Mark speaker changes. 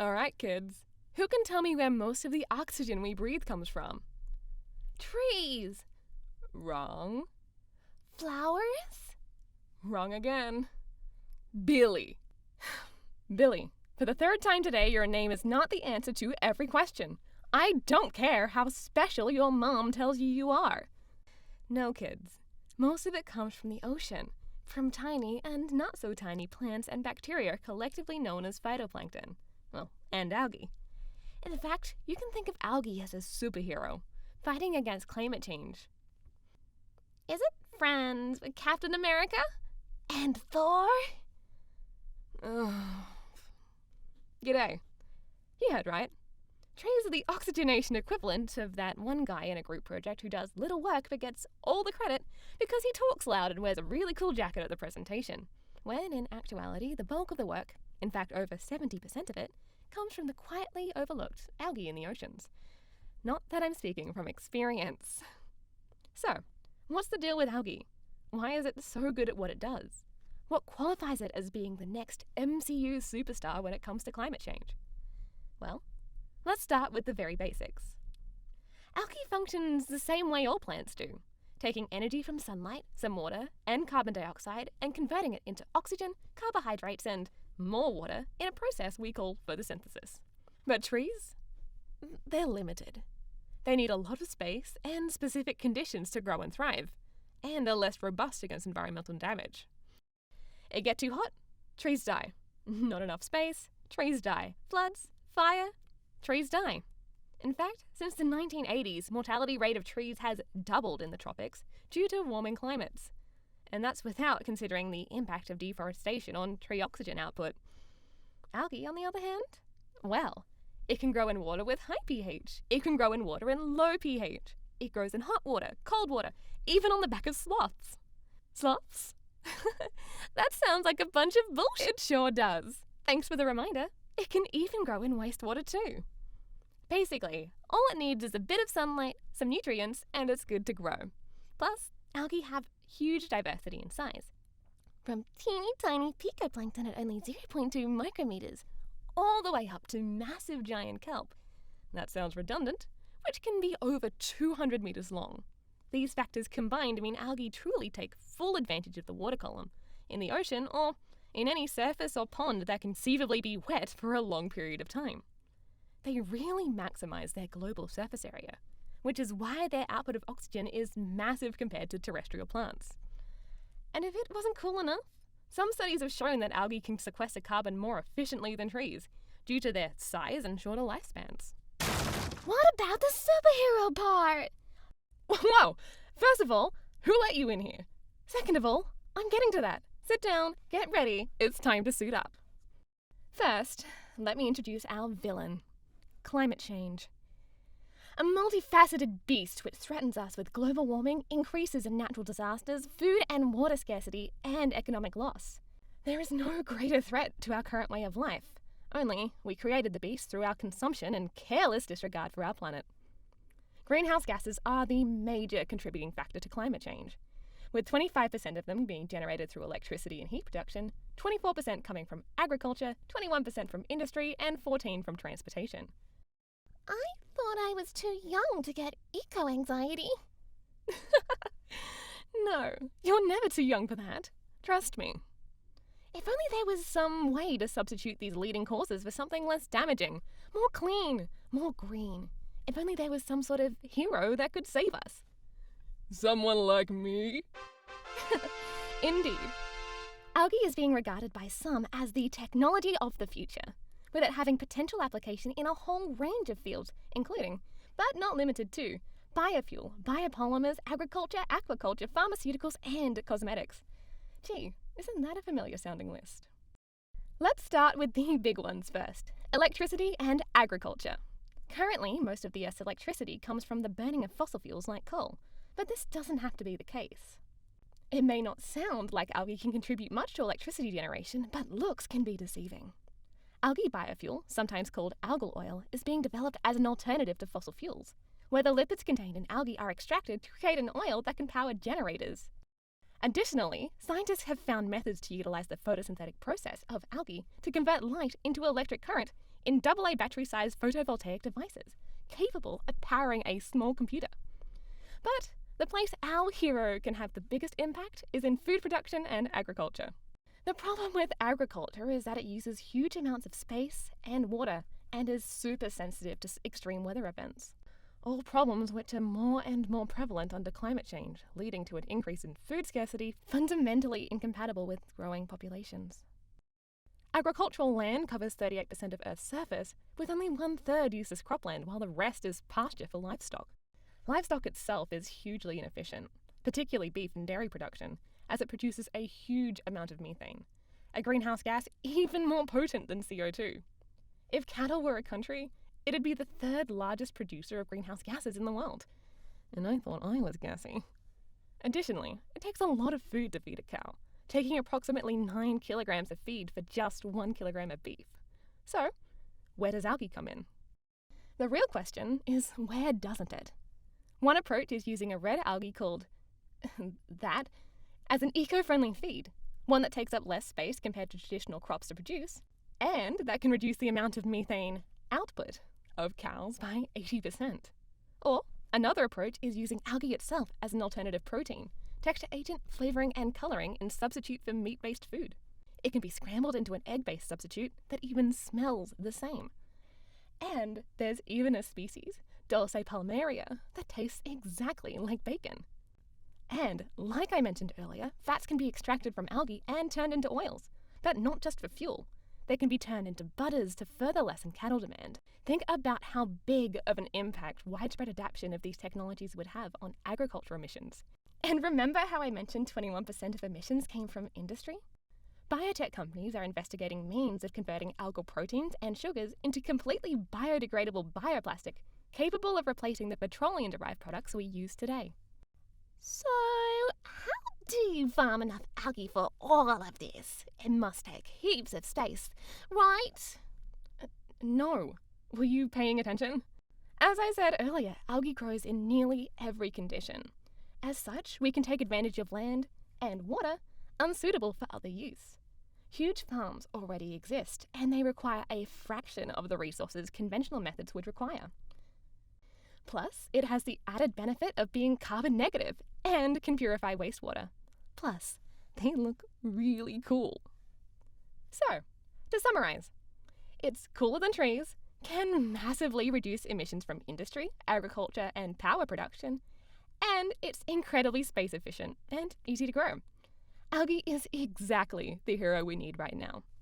Speaker 1: Alright, kids. Who can tell me where most of the oxygen we breathe comes from?
Speaker 2: Trees.
Speaker 1: Wrong.
Speaker 2: Flowers.
Speaker 1: Wrong again. Billy. Billy, for the third time today, your name is not the answer to every question. I don't care how special your mom tells you are. No, kids. Most of it comes from the ocean, from tiny and not so tiny plants and bacteria collectively known as phytoplankton. Well, and algae. In fact, you can think of algae as a superhero, fighting against climate change.
Speaker 2: Is it friends with Captain America? And Thor?
Speaker 1: G'day. You heard right. Trees are the oxygenation equivalent of that one guy in a group project who does little work but gets all the credit because he talks loud and wears a really cool jacket at the presentation, when in actuality the bulk of the work, in fact over 70% of it, comes from the quietly overlooked algae in the oceans. Not that I'm speaking from experience. So, what's the deal with algae? Why is it so good at what it does? What qualifies it as being the next MCU superstar when it comes to climate change? Well, let's start with the very basics. Algae functions the same way all plants do, taking energy from sunlight, some water, and carbon dioxide and converting it into oxygen, carbohydrates, and more water in a process we call photosynthesis. But trees? They're limited. They need a lot of space and specific conditions to grow and thrive, and are less robust against environmental damage. It gets too hot, trees die. Not enough space, trees die. Floods, fire, trees die. In fact, since the 1980s, mortality rate of trees has doubled in the tropics due to warming climates. And that's without considering the impact of deforestation on tree oxygen output. Algae, on the other hand? Well, it can grow in water with high pH. It can grow in water in low pH. It grows in hot water, cold water, even on the back of sloths. Sloths? That sounds like a bunch of bullshit. It sure does. Thanks for the reminder. It can even grow in wastewater too. Basically, all it needs is a bit of sunlight, some nutrients, and it's good to grow. Plus, algae have huge diversity in size. From teeny tiny picoplankton at only 0.2 micrometers, all the way up to massive giant kelp. That sounds redundant, which can be over 200 meters long. These factors combined mean algae truly take full advantage of the water column, in the ocean or in any surface or pond that can conceivably be wet for a long period of time. They really maximize their global surface area, which is why their output of oxygen is massive compared to terrestrial plants. And if it wasn't cool enough, some studies have shown that algae can sequester carbon more efficiently than trees, due to their size and shorter lifespans.
Speaker 2: What about the superhero part?
Speaker 1: Whoa! First of all, who let you in here? Second of all, I'm getting to that. Sit down, get ready, it's time to suit up. First, let me introduce our villain, climate change. A multifaceted beast which threatens us with global warming, increases in natural disasters, food and water scarcity, and economic loss. There is no greater threat to our current way of life, only we created the beast through our consumption and careless disregard for our planet. Greenhouse gases are the major contributing factor to climate change, with 25% of them being generated through electricity and heat production, 24% coming from agriculture, 21% from industry, and 14% from transportation.
Speaker 2: I thought I was too young to get eco-anxiety.
Speaker 1: No, you're never too young for that. Trust me. If only there was some way to substitute these leading causes for something less damaging, more clean, more green. If only there was some sort of hero that could save us. Someone like me? Indeed. Algae is being regarded by some as the technology of the future, with it having potential application in a whole range of fields, including, but not limited to, biofuel, biopolymers, agriculture, aquaculture, pharmaceuticals, and cosmetics. Gee, isn't that a familiar sounding list? Let's start with the big ones first, electricity and agriculture. Currently, most of the Earth's electricity comes from the burning of fossil fuels like coal, but this doesn't have to be the case. It may not sound like algae can contribute much to electricity generation, but looks can be deceiving. Algae biofuel, sometimes called algal oil, is being developed as an alternative to fossil fuels, where the lipids contained in algae are extracted to create an oil that can power generators. Additionally, scientists have found methods to utilize the photosynthetic process of algae to convert light into electric current in AA battery-sized photovoltaic devices, capable of powering a small computer. But the place our hero can have the biggest impact is in food production and agriculture. The problem with agriculture is that it uses huge amounts of space and water and is super sensitive to extreme weather events. All problems which are more and more prevalent under climate change, leading to an increase in food scarcity fundamentally incompatible with growing populations. Agricultural land covers 38% of Earth's surface, with only 1/3 used as cropland, while the rest is pasture for livestock. Livestock itself is hugely inefficient, particularly beef and dairy production, as it produces a huge amount of methane, a greenhouse gas even more potent than CO2. If cattle were a country, it'd be the 3rd largest producer of greenhouse gases in the world. And I thought I was gassy. Additionally, it takes a lot of food to feed a cow, taking approximately 9 kilograms of feed for just 1 kilogram of beef. So, where does algae come in? The real question is, where doesn't it? One approach is using a red algae called that as an eco-friendly feed, one that takes up less space compared to traditional crops to produce, and that can reduce the amount of methane output of cows by 80%. Or another approach is using algae itself as an alternative protein, texture agent, flavoring, and coloring in substitute for meat-based food. It can be scrambled into an egg-based substitute that even smells the same. And there's even a species, Dulce palmaria, that tastes exactly like bacon. And, like I mentioned earlier, fats can be extracted from algae and turned into oils, but not just for fuel. They can be turned into butters to further lessen cattle demand. Think about how big of an impact widespread adoption of these technologies would have on agriculture emissions. And remember how I mentioned 21% of emissions came from industry? Biotech companies are investigating means of converting algal proteins and sugars into completely biodegradable bioplastic, capable of replacing the petroleum-derived products we use today.
Speaker 2: So, how do you farm enough algae for all of this? It must take heaps of space, right?
Speaker 1: No. Were you paying attention? As I said earlier, algae grows in nearly every condition. As such, we can take advantage of land and water unsuitable for other use. Huge farms already exist, and they require a fraction of the resources conventional methods would require. Plus, it has the added benefit of being carbon negative and can purify wastewater. Plus, they look really cool. So, to summarize, it's cooler than trees, can massively reduce emissions from industry, agriculture, and power production, and it's incredibly space efficient and easy to grow. Algae is exactly the hero we need right now.